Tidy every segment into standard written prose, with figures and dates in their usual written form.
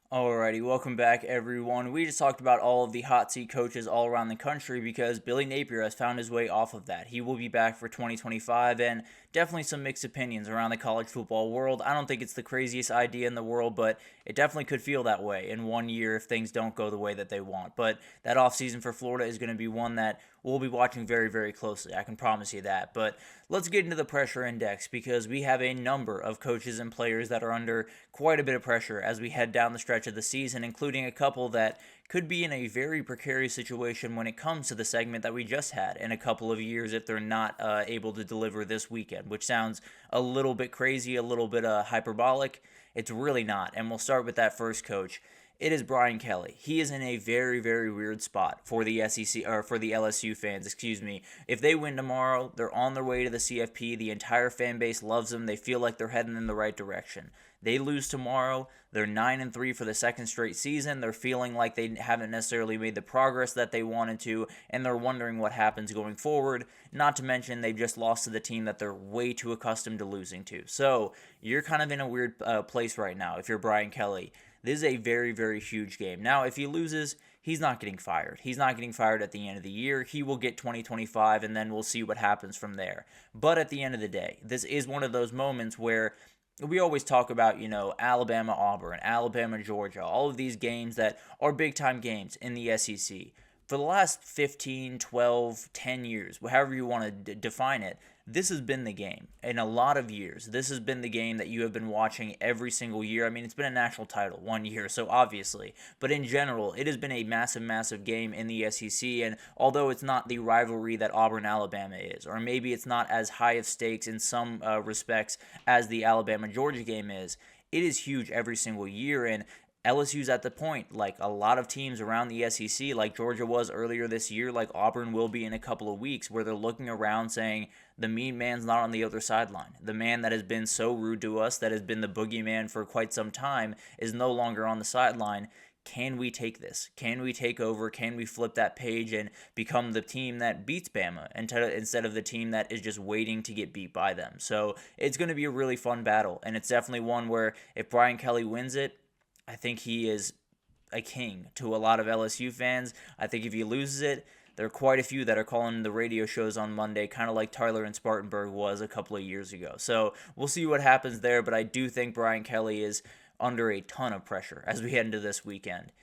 Alrighty, welcome back everyone. We just talked about all of the hot seat coaches all around the country because Billy Napier has found his way off of that. He will be back for 2025 and definitely some mixed opinions around the college football world. I don't think it's the craziest idea in the world, but it definitely could feel that way in 1 year if things don't go the way that they want. But that offseason for Florida is going to be one that we'll be watching very, very closely. I can promise you that. But let's get into the pressure index because we have a number of coaches and players that are under quite a bit of pressure as we head down the stretch of the season, including a couple that could be in a very precarious situation when it comes to the segment that we just had in a couple of years if they're not able to deliver this weekend, which sounds a little bit crazy, a little bit hyperbolic. It's really not. And we'll start with that first coach. It is Brian Kelly. He is in a very, very weird spot for the SEC or for the LSU fans, excuse me. If they win tomorrow, they're on their way to the CFP. The entire fan base loves them. They feel like they're heading in the right direction. They lose tomorrow, they're 9-3 for the second straight season. They're feeling like they haven't necessarily made the progress that they wanted to, and they're wondering what happens going forward. Not to mention they've just lost to the team that they're way too accustomed to losing to. So you're kind of in a weird place right now if you're Brian Kelly. This is a very, very huge game. Now, if he loses, he's not getting fired. He's not getting fired at the end of the year. He will get 2025, and then we'll see what happens from there. But at the end of the day, this is one of those moments where we always talk about, Alabama, Auburn, Alabama, Georgia, all of these games that are big time games in the SEC. For the last 15, 12, 10 years, however you want to define it, this has been the game. In a lot of years, this has been the game that you have been watching every single year. I mean, it's been a national title 1 year, so obviously. But in general, it has been a massive, massive game in the SEC. And although it's not the rivalry that Auburn Alabama is, or maybe it's not as high of stakes in some respects as the Alabama Georgia game is, it is huge every single year. And LSU's at the point, like a lot of teams around the SEC, like Georgia was earlier this year, like Auburn will be in a couple of weeks, where they're looking around saying, the mean man's not on the other sideline. The man that has been so rude to us, that has been the boogeyman for quite some time, is no longer on the sideline. Can we take this? Can we take over? Can we flip that page and become the team that beats Bama instead of the team that is just waiting to get beat by them? So it's going to be a really fun battle, and it's definitely one where if Brian Kelly wins it, I think he is a king to a lot of LSU fans. I think if he loses it, there are quite a few that are calling the radio shows on Monday, kind of like Tyler and Spartanburg was a couple of years ago. So we'll see what happens there, but I do think Brian Kelly is under a ton of pressure as we head into this weekend.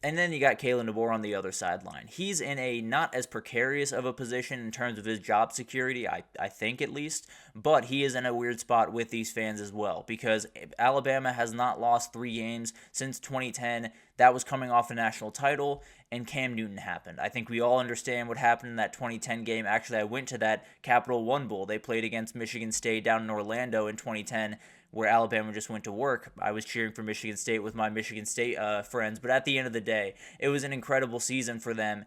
And then you got Kalen DeBoer on the other sideline. He's in a not as precarious of a position in terms of his job security, I think at least, but he is in a weird spot with these fans as well because Alabama has not lost 3 games since 2010. That was coming off a national title, and Cam Newton happened. I think we all understand what happened in that 2010 game. Actually, I went to that Capital One Bowl. They played against Michigan State down in Orlando in 2010, where Alabama just went to work. I was cheering for Michigan State with my Michigan State friends, but at the end of the day, it was an incredible season for them,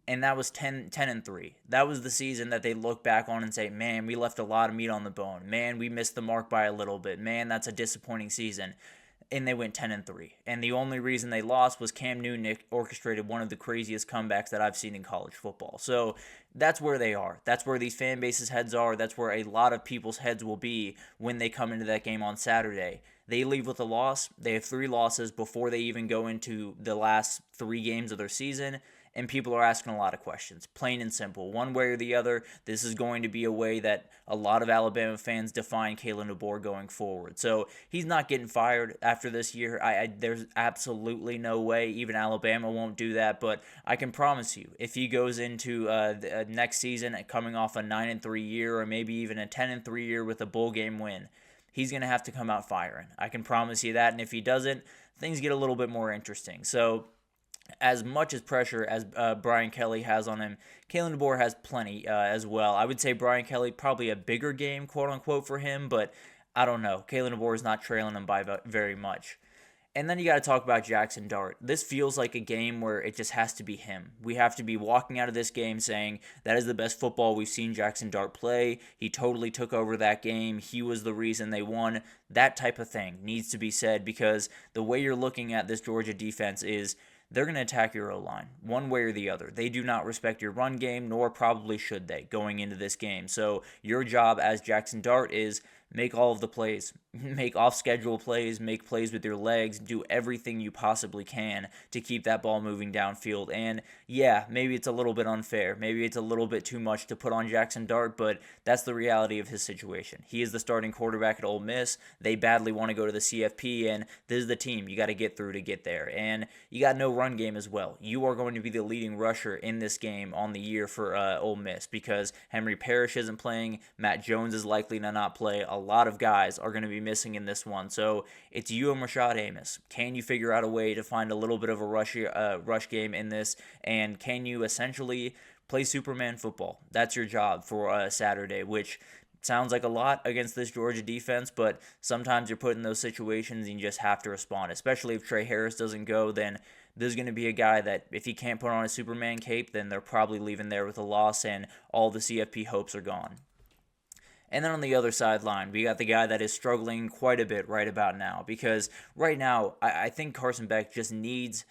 and that was 10-3. That was the season that they look back on and say, man, we left a lot of meat on the bone. Man, we missed the mark by a little bit. Man, that's a disappointing season. And they went 10-3. And the only reason they lost was Cam Newton orchestrated one of the craziest comebacks that I've seen in college football. So that's where they are. That's where these fan bases' heads are. That's where a lot of people's heads will be when they come into that game on Saturday. They leave with a loss. They have 3 losses before they even go into the last 3 games of their season. And people are asking a lot of questions, plain and simple. One way or the other, this is going to be a way that a lot of Alabama fans define Kalen DeBoer going forward. So he's not getting fired after this year. There's absolutely no way. Even Alabama won't do that. But I can promise you, if he goes into next season coming off a 9-3 year, or maybe even a 10-3 year with a bowl game win, he's going to have to come out firing. I can promise you that. And if he doesn't, things get a little bit more interesting. So as much as pressure as Brian Kelly has on him, Kalen DeBoer has plenty as well. I would say Brian Kelly probably a bigger game, quote unquote, for him, but I don't know. Kalen DeBoer is not trailing him by very much. And then you got to talk about Jaxson Dart. This feels like a game where it just has to be him. We have to be walking out of this game saying that is the best football we've seen Jaxson Dart play. He totally took over that game. He was the reason they won. That type of thing needs to be said because the way you're looking at this Georgia defense is they're going to attack your O-line one way or the other. They do not respect your run game, nor probably should they going into this game. So your job as Jaxson Dart is make all of the plays, make off schedule plays, make plays with your legs, do everything you possibly can to keep that ball moving downfield. And yeah, maybe it's a little bit unfair. Maybe it's a little bit too much to put on Jaxson Dart, but that's the reality of his situation. He is the starting quarterback at Ole Miss. They badly want to go to the CFP, and this is the team you got to get through to get there. And you got no run game as well. You are going to be the leading rusher in this game on the year for Ole Miss because Henry Parrish isn't playing. Matt Jones is likely to not play. A lot of guys are going to be missing in this one. So it's you and Rashad Amos. Can you figure out a way to find a little bit of a rush game in this? And can you essentially play Superman football? That's your job for Saturday, which sounds like a lot against this Georgia defense, but sometimes you're put in those situations and you just have to respond, especially if Trey Harris doesn't go. Then there's going to be a guy that if he can't put on a Superman cape, then they're probably leaving there with a loss and all the CFP hopes are gone. And then on the other sideline, we got the guy that is struggling quite a bit right about now because right now I think Carson Beck just needs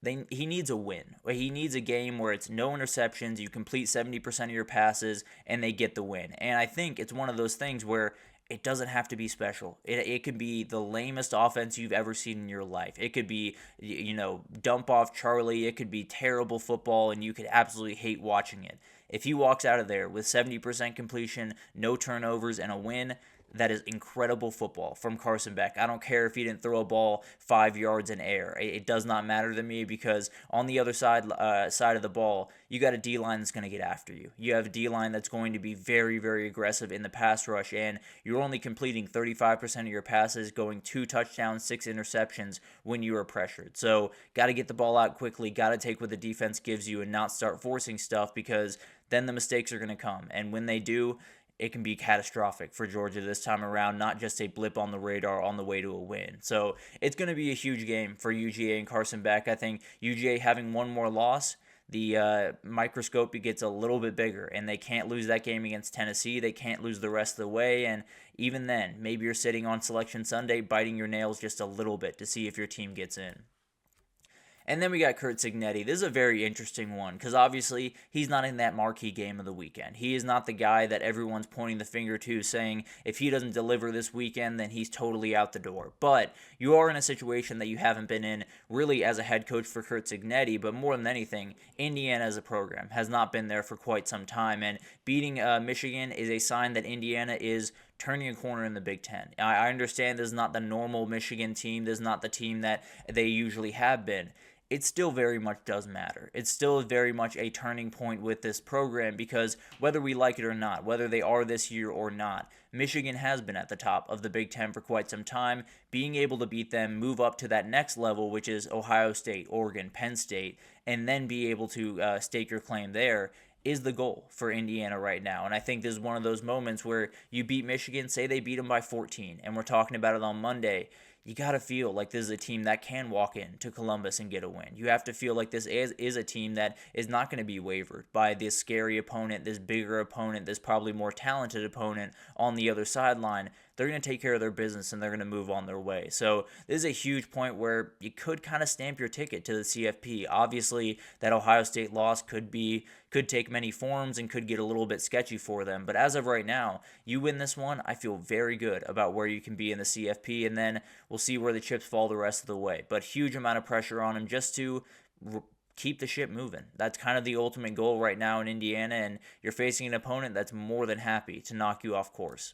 he needs a win. He needs a game where it's no interceptions, you complete 70% of your passes, and they get the win. And I think it's one of those things where it doesn't have to be special. It could be the lamest offense you've ever seen in your life. It could be, dump off Charlie. It could be terrible football, and you could absolutely hate watching it. If he walks out of there with 70% completion, no turnovers, and a win, that is incredible football from Carson Beck. I don't care if he didn't throw a ball 5 yards in air. It does not matter to me because on the other side of the ball, you got a D-line that's going to get after you. You have a D-line that's going to be very, very aggressive in the pass rush, and you're only completing 35% of your passes, going 2 touchdowns, 6 interceptions when you are pressured. So got to get the ball out quickly, got to take what the defense gives you and not start forcing stuff because then the mistakes are going to come. And when they do, it can be catastrophic for Georgia this time around, not just a blip on the radar on the way to a win. So it's going to be a huge game for UGA and Carson Beck. I think UGA having one more loss, the microscope gets a little bit bigger, and they can't lose that game against Tennessee. They can't lose the rest of the way, and even then, maybe you're sitting on Selection Sunday biting your nails just a little bit to see if your team gets in. And then we got Curt Cignetti. This is a very interesting one because obviously he's not in that marquee game of the weekend. He is not the guy that everyone's pointing the finger to saying if he doesn't deliver this weekend, then he's totally out the door. But you are in a situation that you haven't been in really as a head coach for Curt Cignetti, but more than anything, Indiana as a program has not been there for quite some time. And beating Michigan is a sign that Indiana is turning a corner in the Big Ten. I understand this is not the normal Michigan team. This is not the team that they usually have been. It still very much does matter. It's still very much a turning point with this program because whether we like it or not, whether they are this year or not, Michigan has been at the top of the Big Ten for quite some time. Being able to beat them, move up to that next level, which is Ohio State, Oregon, Penn State, and then be able to stake your claim there is the goal for Indiana right now. And I think this is one of those moments where you beat Michigan, say they beat them by 14, and we're talking about it on Monday. You got to feel like this is a team that can walk into Columbus and get a win. You have to feel like this is a team that is not going to be wavered by this scary opponent, this bigger opponent, this probably more talented opponent on the other sideline. They're going to take care of their business and they're going to move on their way. So this is a huge point where you could kind of stamp your ticket to the CFP. Obviously, that Ohio State loss could take many forms and could get a little bit sketchy for them. But as of right now, you win this one, I feel very good about where you can be in the CFP, and then we'll see where the chips fall the rest of the way. But huge amount of pressure on him just to keep the ship moving. That's kind of the ultimate goal right now in Indiana, and you're facing an opponent that's more than happy to knock you off course.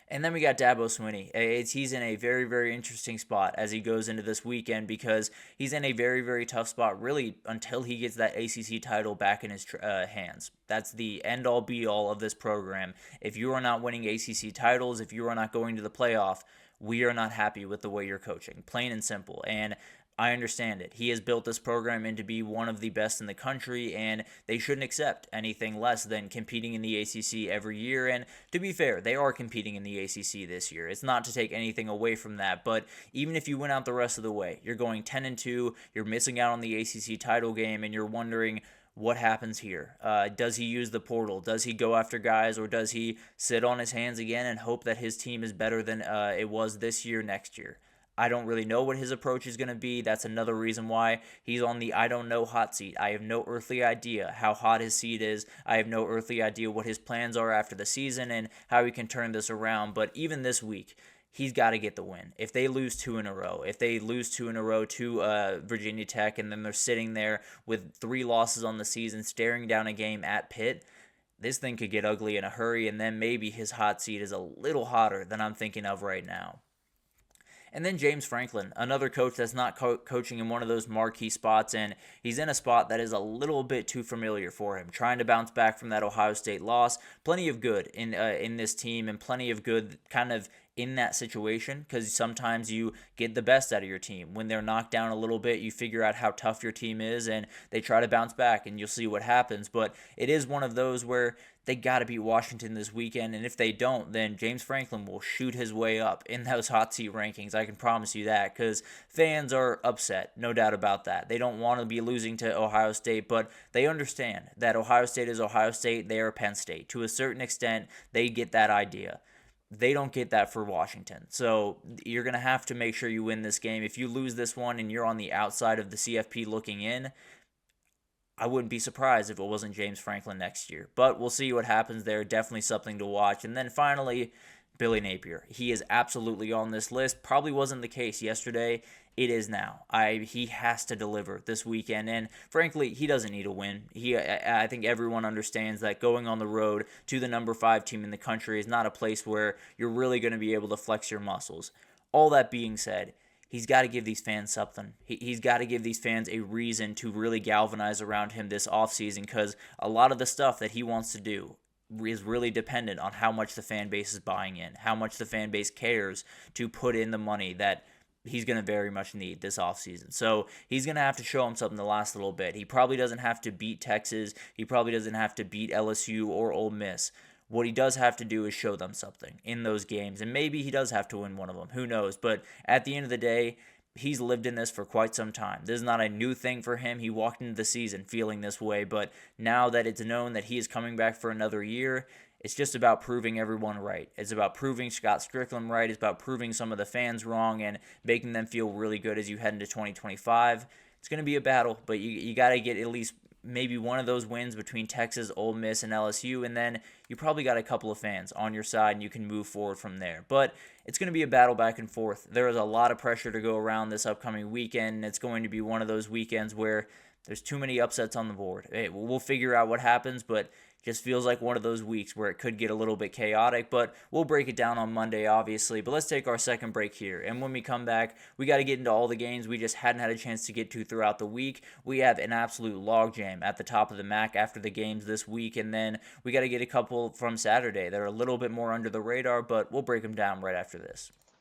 And then we got Dabo Swinney. He's in a very, very interesting spot as he goes into this weekend because he's in a very, very tough spot really until he gets that ACC title back in his hands. That's the end-all, be-all of this program. If you are not winning ACC titles, if you are not going to the playoff, we are not happy with the way you're coaching, plain and simple. And I understand it. He has built this program into be one of the best in the country, and they shouldn't accept anything less than competing in the ACC every year. And to be fair, they are competing in the ACC this year. It's not to take anything away from that, but even if you went out the rest of the way, you're going 10-2, you're missing out on the ACC title game, and you're wondering what happens here. Does he use the portal? Does he go after guys, or does he sit on his hands again and hope that his team is better than it was this year, next year? I don't really know what his approach is going to be. That's another reason why he's on the I don't know hot seat. I have no earthly idea how hot his seat is. I have no earthly idea what his plans are after the season and how he can turn this around. But even this week, he's got to get the win. If they lose 2 in a row, if they lose 2 in a row to Virginia Tech, and then they're sitting there with 3 losses on the season, staring down a game at Pitt, this thing could get ugly in a hurry, and then maybe his hot seat is a little hotter than I'm thinking of right now. And then James Franklin, another coach that's not coaching in one of those marquee spots, and he's in a spot that is a little bit too familiar for him. Trying to bounce back from that Ohio State loss. Plenty of good in this team, and plenty of good kind of in that situation, because sometimes you get the best out of your team. When they're knocked down a little bit, you figure out how tough your team is, and they try to bounce back, and you'll see what happens. But it is one of those where they got to beat Washington this weekend, and if they don't, then James Franklin will shoot his way up in those hot seat rankings. I can promise you that, because fans are upset, no doubt about that. They don't want to be losing to Ohio State, but they understand that Ohio State is Ohio State. They are Penn State. To a certain extent, they get that idea. They don't get that for Washington. So you're going to have to make sure you win this game. If you lose this one and you're on the outside of the CFP looking in, I wouldn't be surprised if it wasn't James Franklin next year. But we'll see what happens there. Definitely something to watch. And then finally, Billy Napier. He is absolutely on this list. Probably wasn't the case yesterday. It is now. He has to deliver this weekend, and frankly, he doesn't need a win. I think everyone understands that going on the road to the number 5 team in the country is not a place where you're really going to be able to flex your muscles. All that being said, he's got to give these fans something. He's got to give these fans a reason to really galvanize around him this offseason, because a lot of the stuff that he wants to do is really dependent on how much the fan base is buying in, how much the fan base cares to put in the money that he's going to very much need this offseason. So he's going to have to show him something the last little bit. He probably doesn't have to beat Texas. He probably doesn't have to beat LSU or Ole Miss. What he does have to do is show them something in those games, and maybe he does have to win one of them. Who knows? But at the end of the day, he's lived in this for quite some time. This is not a new thing for him. He walked into the season feeling this way, but now that it's known that he is coming back for another year, it's just about proving everyone right. It's about proving Scott Strickland right. It's about proving some of the fans wrong and making them feel really good as you head into 2025. It's going to be a battle, but you got to get at least maybe one of those wins between Texas, Ole Miss, and LSU, and then you probably got a couple of fans on your side, and you can move forward from there. But it's going to be a battle back and forth. There is a lot of pressure to go around this upcoming weekend, and it's going to be one of those weekends where there's too many upsets on the board. Hey, we'll figure out what happens, but just feels like one of those weeks where it could get a little bit chaotic, but we'll break it down on Monday, obviously. But let's take our second break here. And when we come back, we got to get into all the games we just hadn't had a chance to get to throughout the week. We have an absolute logjam at the top of the MAC after the games this week, and then we got to get a couple from Saturday that are a little bit more under the radar, but we'll break them down right after this.